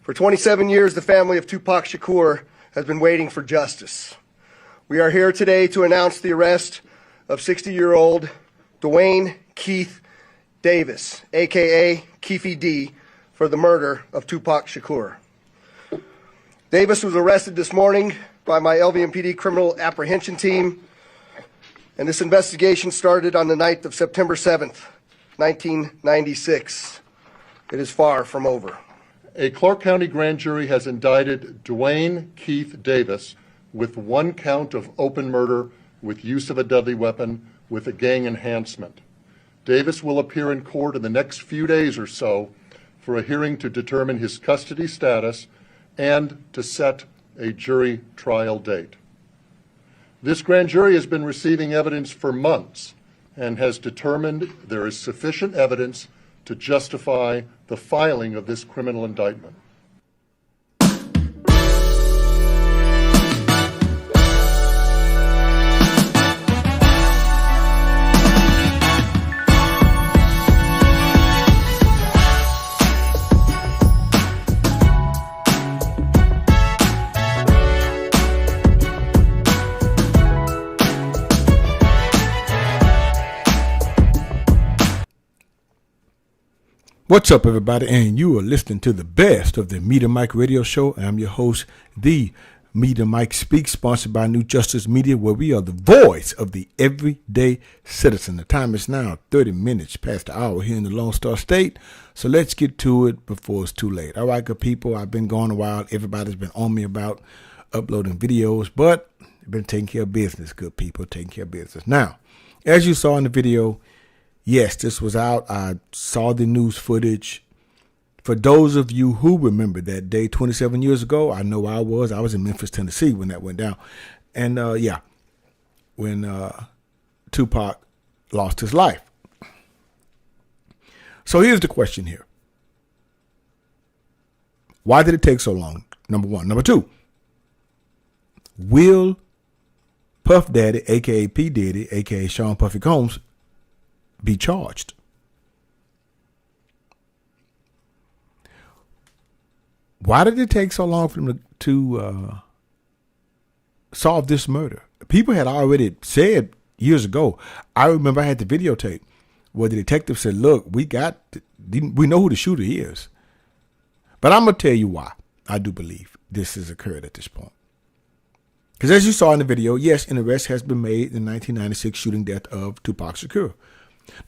For 27 years, the family of Tupac Shakur has been waiting for justice. We are here today to announce the arrest of 60-year-old Duane Keith Davis, a.k.a. Keffe D, for the murder of Tupac Shakur. Davis was arrested this morning by my LVMPD criminal apprehension team, and this investigation started on the night of September 7th, 1996. It is far from over. A Clark County grand jury has indicted Duane Keith Davis with 1 count of open murder with use of a deadly weapon with a gang enhancement. Davis will appear in court in the next few days or so for a hearing to determine his custody status and to set a jury trial date. This grand jury has been receiving evidence for months and has determined there is sufficient evidence to justify the filing of this criminal indictment. What's up, everybody? And you are listening to the best of the Media Mike radio show. I'm your host, the Media Mike Speaks, sponsored by New Justice Media, where we are the voice of the everyday citizen. The time is now 30 minutes past the hour here in the Lone Star State. So let's get to it before it's too late. All right, good people, I've been gone a while. Everybody's been on me about uploading videos, but I've been taking care of business, good people, taking care of business. Now, as you saw in the video, yes, this was out. I saw the news footage. For those of you who remember that day 27 years ago, I know I was in Memphis, Tennessee when that went down. And when Tupac lost his life. So here's the question here. Why did it take so long? Number one. Number two, will Puff Daddy, a.k.a. P-Diddy, a.k.a. Sawn Puffy Combs, be charged? Why did it take so long for them to solve this murder? People had already said years ago. I remember I had the videotape where the detective said, look, we know who the shooter is. But I'm going to tell you why I do believe this has occurred at this point. Because as you saw in the video, yes, an arrest has been made in the 1996 shooting death of Tupac Shakur.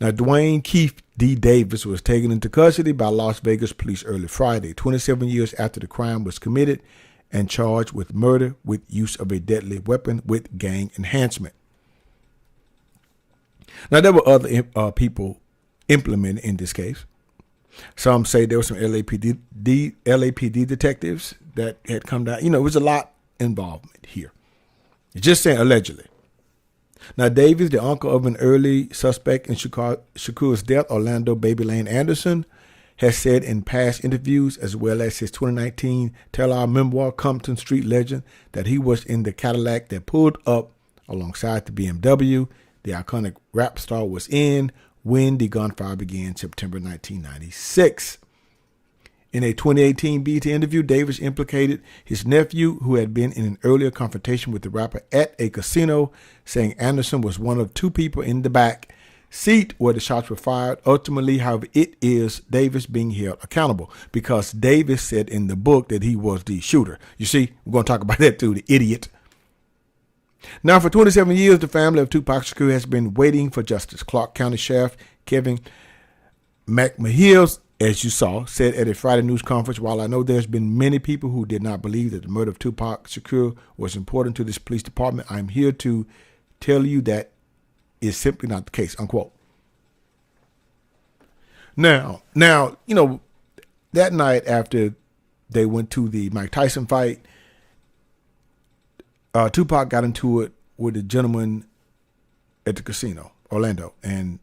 Now, Duane Keith D. Davis was taken into custody by Las Vegas police early Friday, 27 years after the crime was committed, and charged with murder with use of a deadly weapon with gang enhancement. Now, there were other people implemented in this case. Some say there were some LAPD detectives that had come down. You know, it was a lot involvement here. Just saying allegedly. Now, Davis, the uncle of an early suspect in Shakur's death, Orlando Baby Lane Anderson, has said in past interviews, as well as his 2019 tell-all memoir, Compton Street Legend, that he was in the Cadillac that pulled up alongside the BMW the iconic rap star was in when the gunfire began September 1996. In a 2018 BET interview, Davis implicated his nephew, who had been in an earlier confrontation with the rapper at a casino, saying Anderson was one of 2 people in the back seat where the shots were fired. Ultimately, however, it is Davis being held accountable because Davis said in the book that he was the shooter. You see, we're going to talk about that too, the idiot. Now, for 27 years, the family of Tupac Shakur has been waiting for justice. Clark County Sheriff Kevin McMahill, as you saw, said at a Friday news conference, while I know there's been many people who did not believe that the murder of Tupac Shakur was important to this police department, I'm here to tell you that is simply not the case, unquote. Now, you know, that night after they went to the Mike Tyson fight, Tupac got into it with a gentleman at the casino, Orlando, and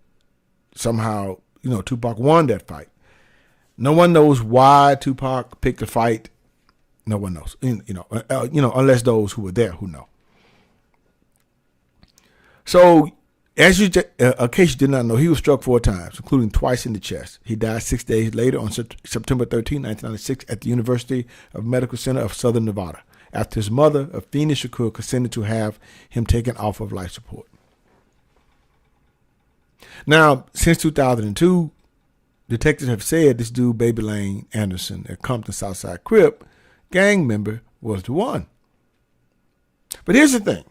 somehow, you know, Tupac won that fight. No one knows why Tupac picked the fight. No one knows, unless those who were there who know. So As you, in case you did not know, he was struck 4 times, including twice in the chest. He died 6 days later on September 13, 1996, at the University of Medical Center of Southern Nevada, after his mother, Afeni Shakur, consented to have him taken off of life support. Now, since 2002, detectives have said this dude, Baby Lane Anderson, a Compton Southside Crip gang member, was the one. But here's the thing.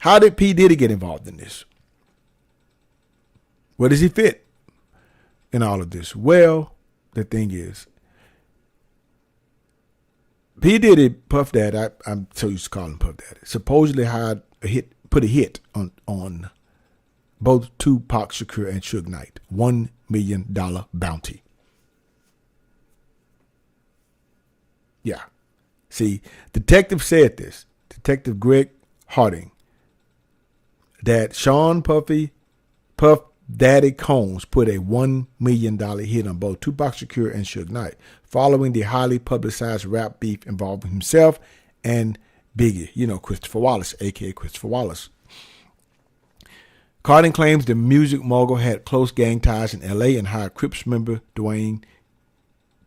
How did P. Diddy get involved in this? Where does he fit in all of this? Well, the thing is, P. Diddy, Puff Daddy, I'm so used to calling him Puff Daddy, supposedly put a hit on both Tupac Shakur and Suge Knight. $1 million bounty. Yeah. See, detective said this, Detective Greg Harding, that Sawn Puff Daddy Combs put a $1 million hit on both Tupac Shakur and Suge Knight, following the highly publicized rap beef involving himself and Biggie, Christopher Wallace, a.k.a. Christopher Wallace. Harding claims the music mogul had close gang ties in L.A. and hired Crips member Duane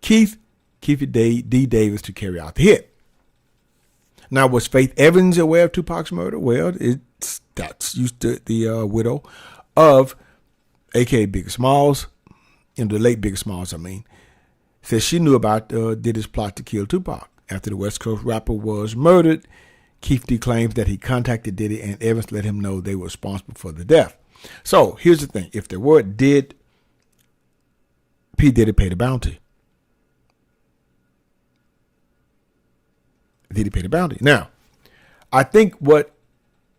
Keffe D Davis to carry out the hit. Now, was Faith Evans aware of Tupac's murder? Well, that's used to the widow of A.K.A. Biggie Smalls, the late Biggie Smalls, says she knew about Diddy's plot to kill Tupac. After the West Coast rapper was murdered, Keffe D claims that he contacted Diddy and Evans let him know they were responsible for the death. So, here's the thing. If there were, did P. Diddy pay the bounty? Did he pay the bounty? Now, I think what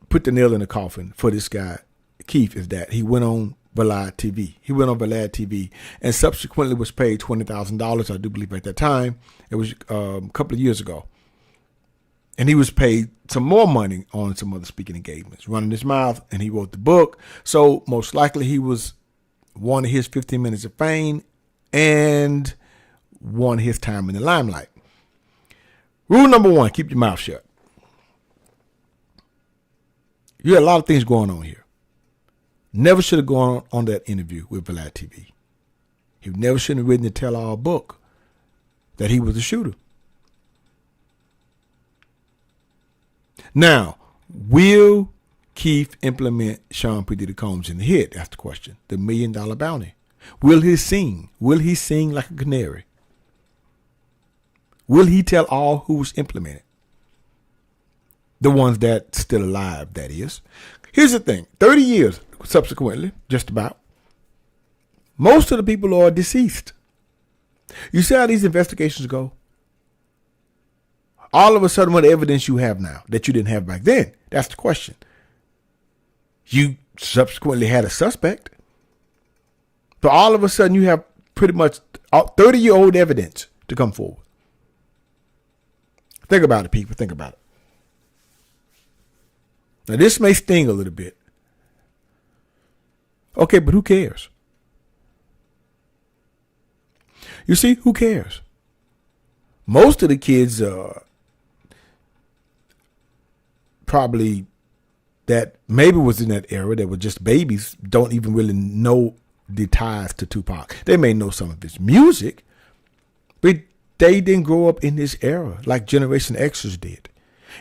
put the nail in the coffin for this guy, Keith, is that he went on Vlad TV. He went on Vlad TV and subsequently was paid $20,000, I do believe at that time. It was a couple of years ago. And he was paid some more money on some other speaking engagements, running his mouth, and he wrote the book. So most likely he was wanted his 15 minutes of fame and wanted his time in the limelight. Rule number 1, keep your mouth shut. You had a lot of things going on here. Never should have gone on that interview with Vlad TV. He never should have written the tell-all book that he was the shooter. Now, will Keith implement Sawn P. Diddy Combs in the hit? That's the question. The $1 million bounty. Will he sing? Will he sing like a canary? Will he tell all who's implemented? The ones that's still alive, that is. Here's the thing. 30 years subsequently, just about, most of the people are deceased. You see how these investigations go? All of a sudden, what evidence you have now that you didn't have back then? That's the question. You subsequently had a suspect. But all of a sudden, you have pretty much 30-year-old evidence to come forward. Think about it, people. Think about it. Now, this may sting a little bit. Okay, but who cares? You see, who cares? Most of the kids probably that maybe was in that era that were just babies don't even really know the ties to Tupac. They may know some of his music, but they didn't grow up in this era like Generation Xers did.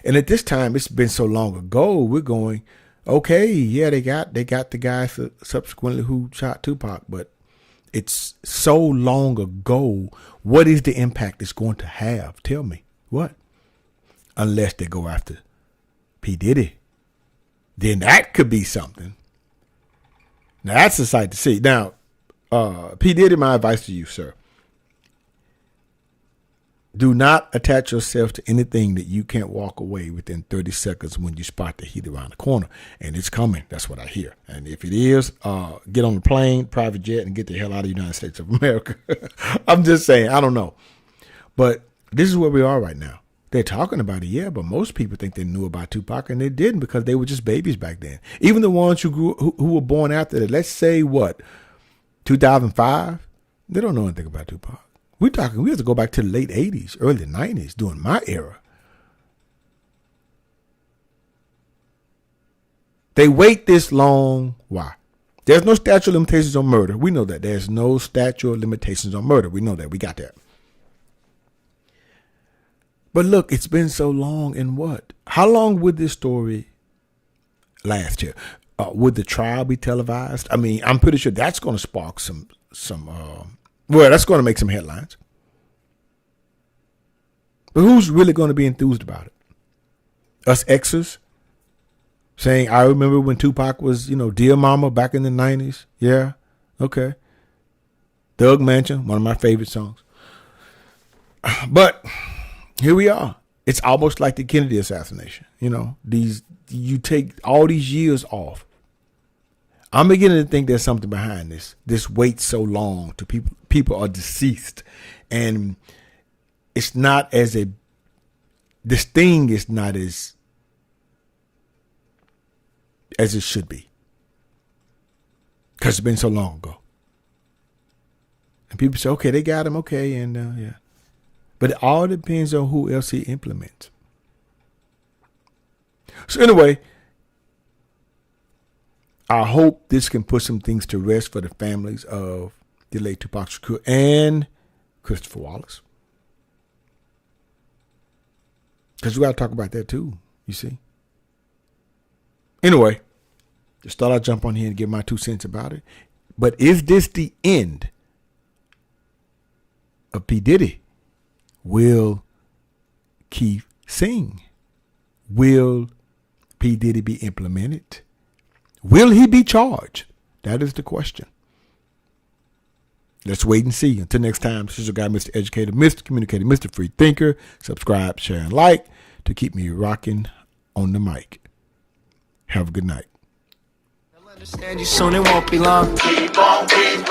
And at this time, it's been so long ago, we're going, okay, yeah, they got the guys subsequently who shot Tupac, but it's so long ago. What is the impact it's going to have? Tell me. What? Unless they go after P. Diddy. Then that could be something. Now, that's a sight to see. Now, P. Diddy, my advice to you, sir. Do not attach yourself to anything that you can't walk away within 30 seconds when you spot the heat around the corner. And it's coming. That's what I hear. And if it is, get on the plane, private jet, and get the hell out of the United States of America. I'm just saying, I don't know. But this is where we are right now. They're talking about it, yeah, but most people think they knew about Tupac, and they didn't because they were just babies back then. Even the ones who were born after that, let's say, 2005, they don't know anything about Tupac. We have to go back to the late 80s, early 90s, during my era. They wait this long. Why? There's no statute of limitations on murder. We know that. There's no statute of limitations on murder. We know that. We got that. But look, it's been so long, and what? How long would this story last here? Would the trial be televised? I mean, I'm pretty sure that's going to spark well, that's going to make some headlines. But who's really going to be enthused about it? Us exes saying, I remember when Tupac was, Dear Mama back in the 90s. Yeah, okay. Thug Mansion, one of my favorite songs. But here we are. It's almost like the Kennedy assassination. You take all these years off. I'm beginning to think there's something behind this. This wait so long to people are deceased, and it's not as this thing is not as it should be, because it's been so long ago. And people say, okay, they got him, okay, and yeah. But it all depends on who else he implements. So anyway, I hope this can put some things to rest for the families of the late Tupac Shakur and Christopher Wallace. Because we got to talk about that too, you see. Anyway, just thought I'd jump on here and give my 2 cents about it. But is this the end of P-Diddy? Will Keffe sing? Will P-Diddy be implemented? Will he be charged? That is the question. Let's wait and see. Until next time, this is your guy, Mr. Educator, Mr. Communicator, Mr. Free Thinker. Subscribe, share, and like to keep me rocking on the mic. Have a good night. I'll understand you soon, it won't be long. Keep on beating.